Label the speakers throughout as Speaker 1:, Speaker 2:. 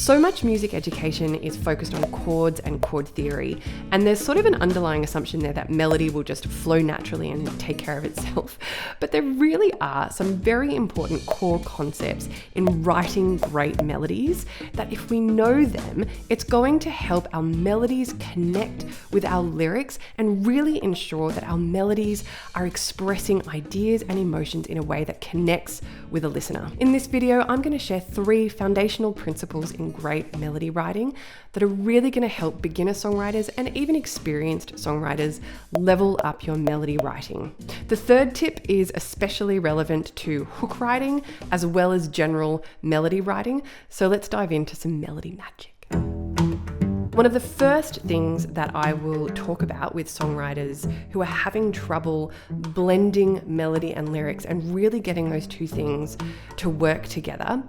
Speaker 1: So much music education is focused on chords and chord theory, and there's sort of an underlying assumption there that melody will just flow naturally and take care of itself. But there really are some very important core concepts in writing great melodies that if we know them, it's going to help our melodies connect with our lyrics and really ensure that our melodies are expressing ideas and emotions in a way that connects with a listener. In this video, I'm going to share 3 foundational principles in great melody writing that are really going to help beginner songwriters and even experienced songwriters level up your melody writing. The third tip is especially relevant to hook writing as well as general melody writing. So let's dive into some melody magic. One of the first things that I will talk about with songwriters who are having trouble blending melody and lyrics and really getting those two things to work together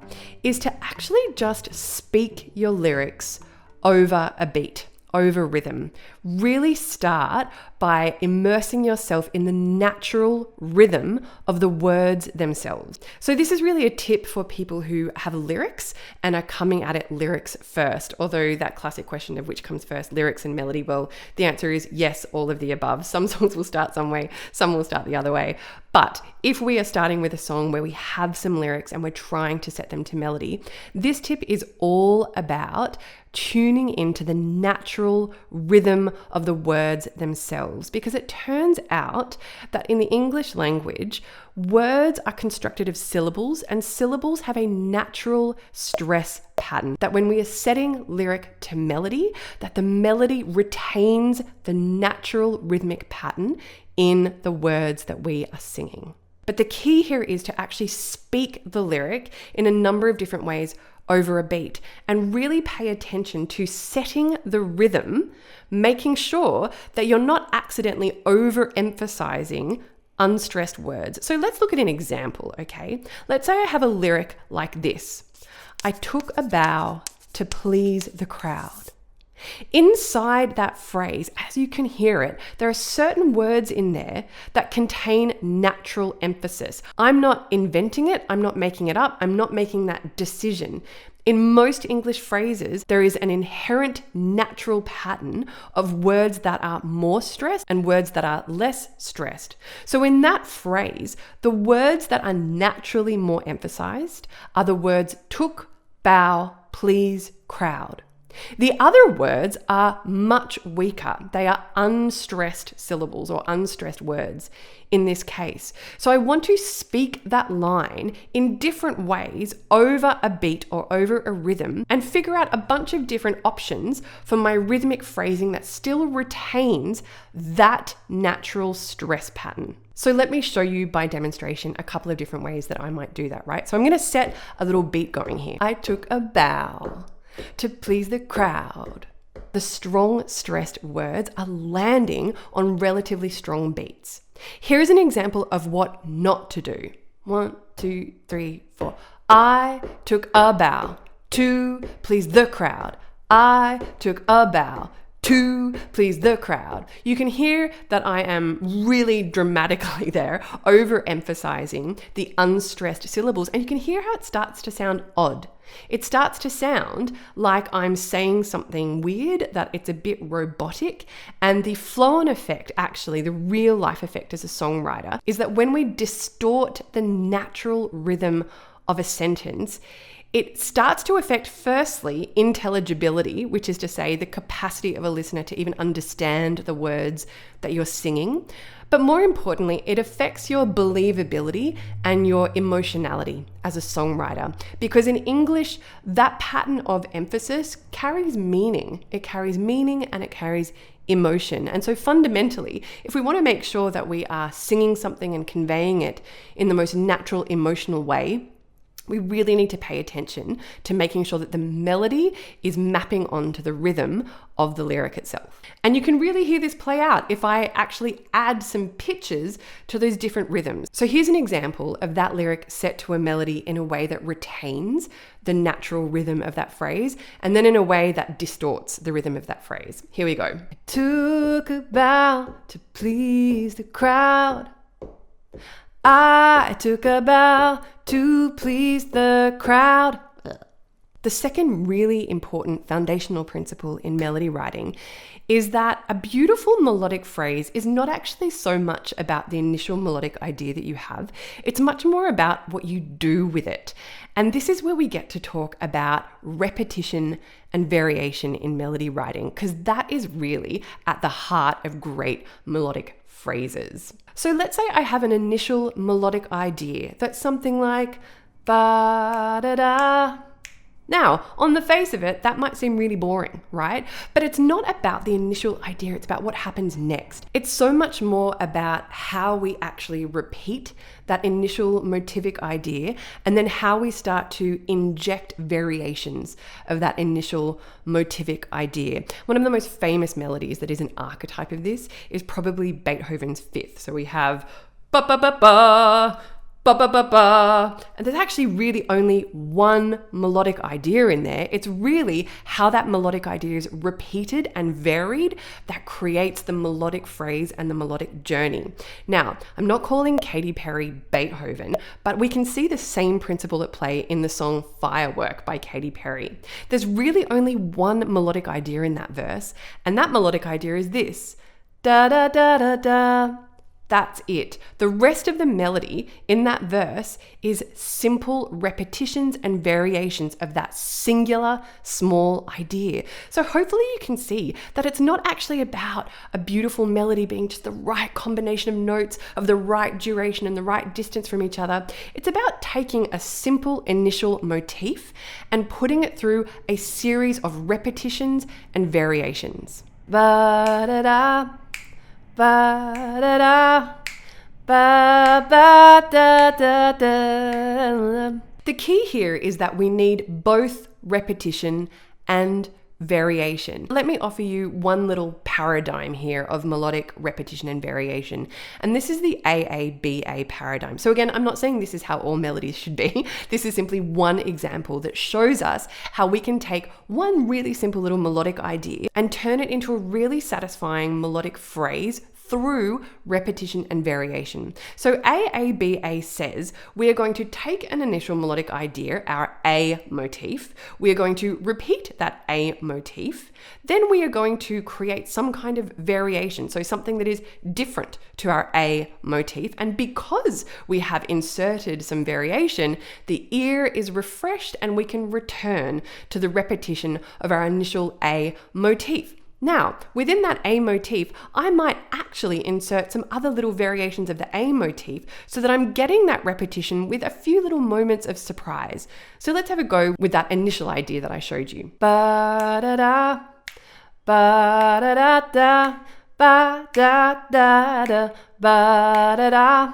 Speaker 1: is to actually just speak your lyrics over a beat, over rhythm. Really start by immersing yourself in the natural rhythm of the words themselves. So this is really a tip for people who have lyrics and are coming at it lyrics first. Although that classic question of which comes first, lyrics and melody, well, the answer is yes, all of the above. Some songs will start some way, some will start the other way. But if we are starting with a song where we have some lyrics and we're trying to set them to melody, this tip is all about tuning into the natural rhythm of the words themselves, because it turns out that in the English language, words are constructed of syllables, and syllables have a natural stress pattern that when we are setting lyric to melody, that the melody retains the natural rhythmic pattern in the words that we are singing. But the key here is to actually speak the lyric in a number of different ways over a beat and really pay attention to setting the rhythm, making sure that you're not accidentally overemphasizing unstressed words. So let's look at an example, okay? Let's say I have a lyric like this. I took a bow to please the crowd. Inside that phrase, as you can hear it, there are certain words in there that contain natural emphasis. I'm not inventing it. I'm not making it up. I'm not making that decision. In most English phrases, there is an inherent natural pattern of words that are more stressed and words that are less stressed. So in that phrase, the words that are naturally more emphasized are the words took, bow, please, crowd. The other words are much weaker. They are unstressed syllables or unstressed words in this case. So I want to speak that line in different ways over a beat or over a rhythm and figure out a bunch of different options for my rhythmic phrasing that still retains that natural stress pattern. So let me show you by demonstration a couple of different ways that I might do that, right? So I'm going to set a little beat going here. I took a bow to please the crowd. The strong, stressed words are landing on relatively strong beats. Here's an example of what not to do. 1, 2, 3, 4. I took a bow to please the crowd. I took a bow to please the crowd. You can hear that I am really dramatically there, overemphasizing the unstressed syllables, and you can hear how it starts to sound odd. It starts to sound like I'm saying something weird, that it's a bit robotic, and the flow-on effect, actually, the real life effect as a songwriter, is that when we distort the natural rhythm of a sentence, it starts to affect, firstly, intelligibility, which is to say the capacity of a listener to even understand the words that you're singing. But more importantly, it affects your believability and your emotionality as a songwriter. Because in English, that pattern of emphasis carries meaning. It carries meaning and it carries emotion. And so fundamentally, if we want to make sure that we are singing something and conveying it in the most natural, emotional way, we really need to pay attention to making sure that the melody is mapping onto the rhythm of the lyric itself. And you can really hear this play out if I actually add some pitches to those different rhythms. So here's an example of that lyric set to a melody in a way that retains the natural rhythm of that phrase, and then in a way that distorts the rhythm of that phrase. Here we go. I took a bow to please the crowd. I took a bow to please the crowd. The second really important foundational principle in melody writing is that a beautiful melodic phrase is not actually so much about the initial melodic idea that you have. It's much more about what you do with it. And this is where we get to talk about repetition and variation in melody writing, because that is really at the heart of great melodic phrases. So let's say I have an initial melodic idea that's something like ba-da-da. Now, on the face of it, that might seem really boring, right? But it's not about the initial idea, it's about what happens next. It's so much more about how we actually repeat that initial motivic idea and then how we start to inject variations of that initial motivic idea. One of the most famous melodies that is an archetype of this is probably Beethoven's Fifth. So we have ba-ba-ba-ba, ba-ba-ba-ba. And there's actually really only one melodic idea in there. It's really how that melodic idea is repeated and varied that creates the melodic phrase and the melodic journey. Now, I'm not calling Katy Perry Beethoven, but we can see the same principle at play in the song Firework by Katy Perry. There's really only one melodic idea in that verse, and that melodic idea is this. Da-da-da-da-da. That's it. The rest of the melody in that verse is simple repetitions and variations of that singular small idea. So hopefully you can see that it's not actually about a beautiful melody being just the right combination of notes of the right duration and the right distance from each other. It's about taking a simple initial motif and putting it through a series of repetitions and variations. Ba-da-da. Ba-da-da, ba-ba-da-da-da. The key here is that we need both repetition and variation. Let me offer you one little paradigm here of melodic repetition and variation. And this is the AABA paradigm. So again, I'm not saying this is how all melodies should be. This is simply one example that shows us how we can take one really simple little melodic idea and turn it into a really satisfying melodic phrase through repetition and variation. So AABA says we are going to take an initial melodic idea, our A motif, we are going to repeat that A motif, then we are going to create some kind of variation, so something that is different to our A motif, and because we have inserted some variation, the ear is refreshed and we can return to the repetition of our initial A motif. Now, within that A motif, I might actually insert some other little variations of the A motif so that I'm getting that repetition with a few little moments of surprise. So let's have a go with that initial idea that I showed you. Ba-da-da, ba-da-da-da, ba-da-da-da, ba-da-da.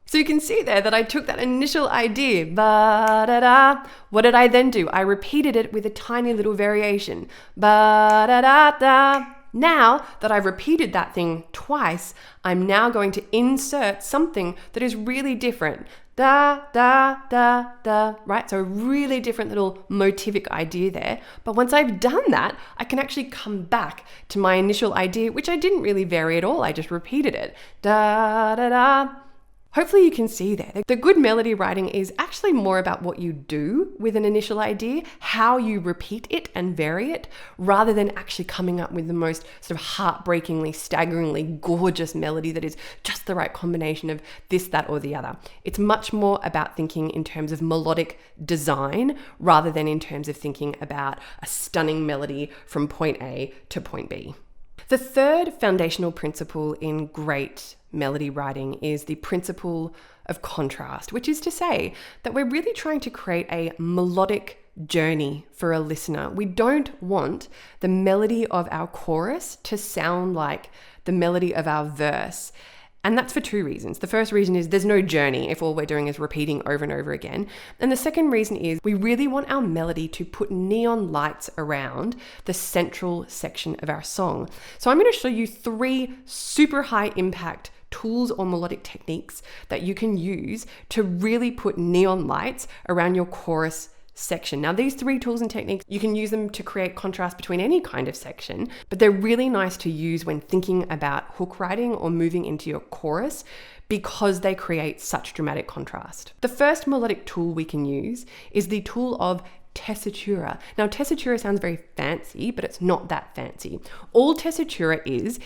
Speaker 1: So you can see there that I took that initial idea, ba-da-da. What did I then do? I repeated it with a tiny little variation, ba-da-da-da. Now that I've repeated that thing twice, I'm now going to insert something that is really different. Da, da, da, da, right? So a really different little motivic idea there. But once I've done that, I can actually come back to my initial idea, which I didn't really vary at all. I just repeated it. Da, da, da. Hopefully you can see there. The good melody writing is actually more about what you do with an initial idea, how you repeat it and vary it, rather than actually coming up with the most sort of heartbreakingly, staggeringly gorgeous melody that is just the right combination of this, that, or the other. It's much more about thinking in terms of melodic design rather than in terms of thinking about a stunning melody from point A to point B. The third foundational principle in great melody writing is the principle of contrast, which is to say that we're really trying to create a melodic journey for a listener. We don't want the melody of our chorus to sound like the melody of our verse. And that's for two reasons. The first reason is there's no journey if all we're doing is repeating over and over again. And the second reason is we really want our melody to put neon lights around the central section of our song. So I'm going to show you 3 super high impact tools or melodic techniques that you can use to really put neon lights around your chorus section. Now, these 3 tools and techniques, you can use them to create contrast between any kind of section, but they're really nice to use when thinking about hook writing or moving into your chorus because they create such dramatic contrast. The first melodic tool we can use is the tool of tessitura. Now, tessitura sounds very fancy, but it's not that fancy. All tessitura is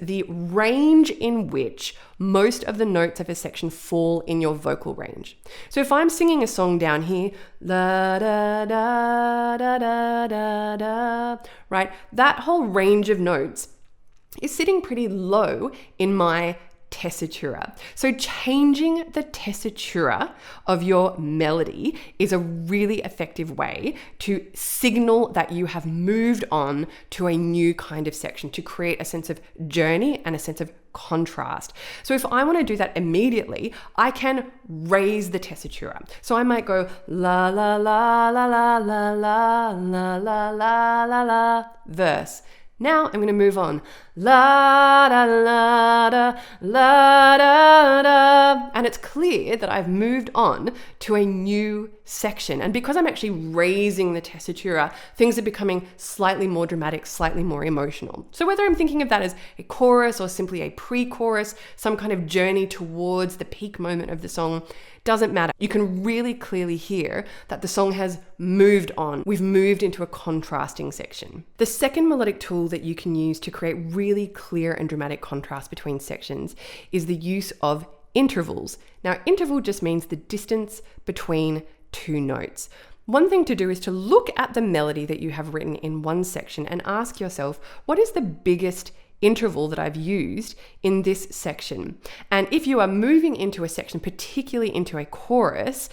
Speaker 1: the range in which most of the notes of a section fall in your vocal range. So if I'm singing a song down here, la da da da da da da, right? That whole range of notes is sitting pretty low in my tessitura. So changing the tessitura of your melody is a really effective way to signal that you have moved on to a new kind of section, to create a sense of journey and a sense of contrast. So if I want to do that immediately, I can raise the tessitura. So I might go la la la la la la la la la la la la, verse. Now I'm going to move on. La da la da la da da. And it's clear that I've moved on to a new section. And because I'm actually raising the tessitura, things are becoming slightly more dramatic, slightly more emotional. So whether I'm thinking of that as a chorus or simply a pre-chorus, some kind of journey towards the peak moment of the song, doesn't matter. You can really clearly hear that the song has moved on. We've moved into a contrasting section. The second melodic tool that you can use to create really clear and dramatic contrast between sections is the use of intervals. Now, interval just means the distance between two notes. One thing to do is to look at the melody that you have written in one section and ask yourself, what is the biggest interval that I've used in this section? And if you are moving into a section, particularly into a chorus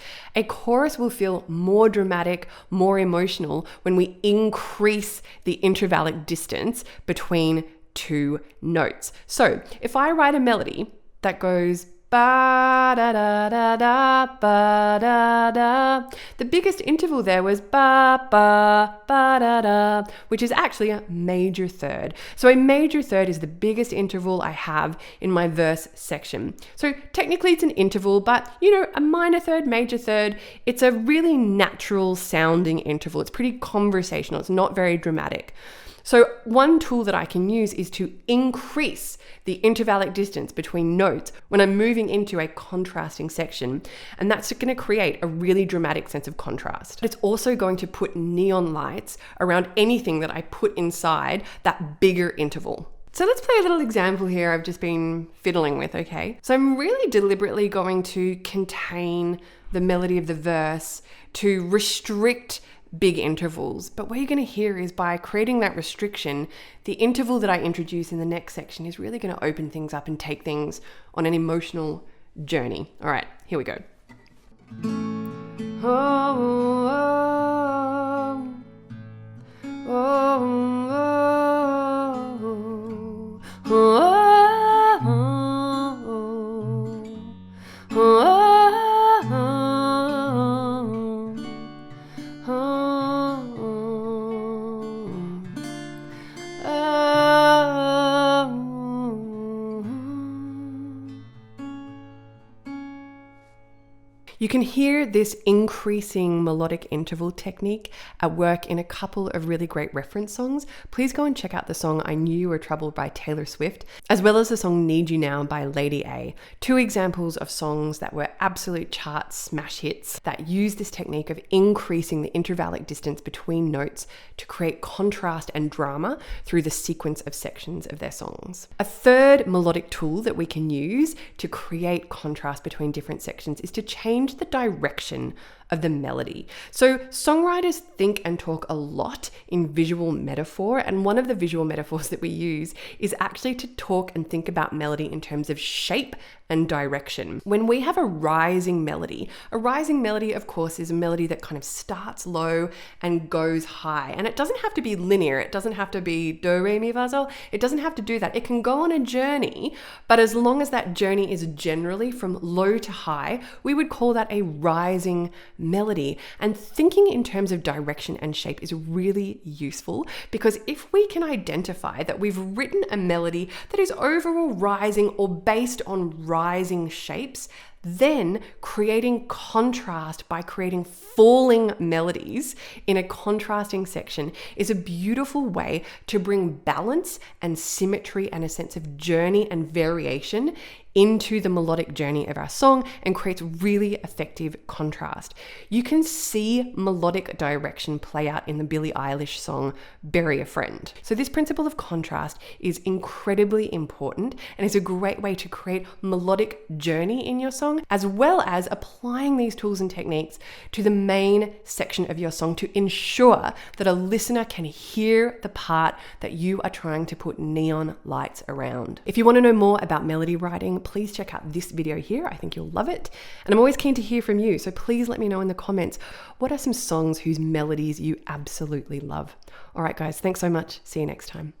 Speaker 1: will feel more dramatic, more emotional when we increase the intervallic distance between two notes. So if I write a melody that goes ba da da da da ba da da, the biggest interval there was ba ba ba da da, which is actually a major third. So a major third is the biggest interval I have in my verse section. So technically it's an interval, but a minor third, major third, it's a really natural sounding interval. It's pretty conversational. It's not very dramatic. So one tool that I can use is to increase the intervallic distance between notes when I'm moving into a contrasting section, and that's going to create a really dramatic sense of contrast. It's also going to put neon lights around anything that I put inside that bigger interval. So let's play a little example here I've just been fiddling with, okay? So I'm really deliberately going to contain the melody of the verse to restrict big intervals. But what you're going to hear is by creating that restriction, the interval that I introduce in the next section is really going to open things up and take things on an emotional journey. All right, here we go. Oh, oh, oh, oh, oh, oh, oh. You can hear this increasing melodic interval technique at work in a couple of really great reference songs. Please go and check out the song I Knew You Were Troubled by Taylor Swift, as well as the song Need You Now by Lady A. Two examples of songs that were absolute chart smash hits that use this technique of increasing the intervallic distance between notes to create contrast and drama through the sequence of sections of their songs. A third melodic tool that we can use to create contrast between different sections is to change the direction of the melody. So songwriters think and talk a lot in visual metaphor, and one of the visual metaphors that we use is actually to talk and think about melody in terms of shape and direction. When we have a rising melody of course is a melody that kind of starts low and goes high, and it doesn't have to be linear. It doesn't have to be do, re, mi, fa, sol. It doesn't have to do that. It can go on a journey, but as long as that journey is generally from low to high, we would call that a rising melody. And thinking in terms of direction and shape is really useful, because if we can identify that we've written a melody that is overall rising or based on rising shapes, then creating contrast by creating falling melodies in a contrasting section is a beautiful way to bring balance and symmetry and a sense of journey and variation into the melodic journey of our song and creates really effective contrast. You can see melodic direction play out in the Billie Eilish song Bury a Friend. So this principle of contrast is incredibly important and is a great way to create melodic journey in your song, as well as applying these tools and techniques to the main section of your song to ensure that a listener can hear the part that you are trying to put neon lights around. If you want to know more about melody writing, please check out this video here. I think you'll love it. And I'm always keen to hear from you, so please let me know in the comments, what are some songs whose melodies you absolutely love? All right, guys, thanks so much. See you next time.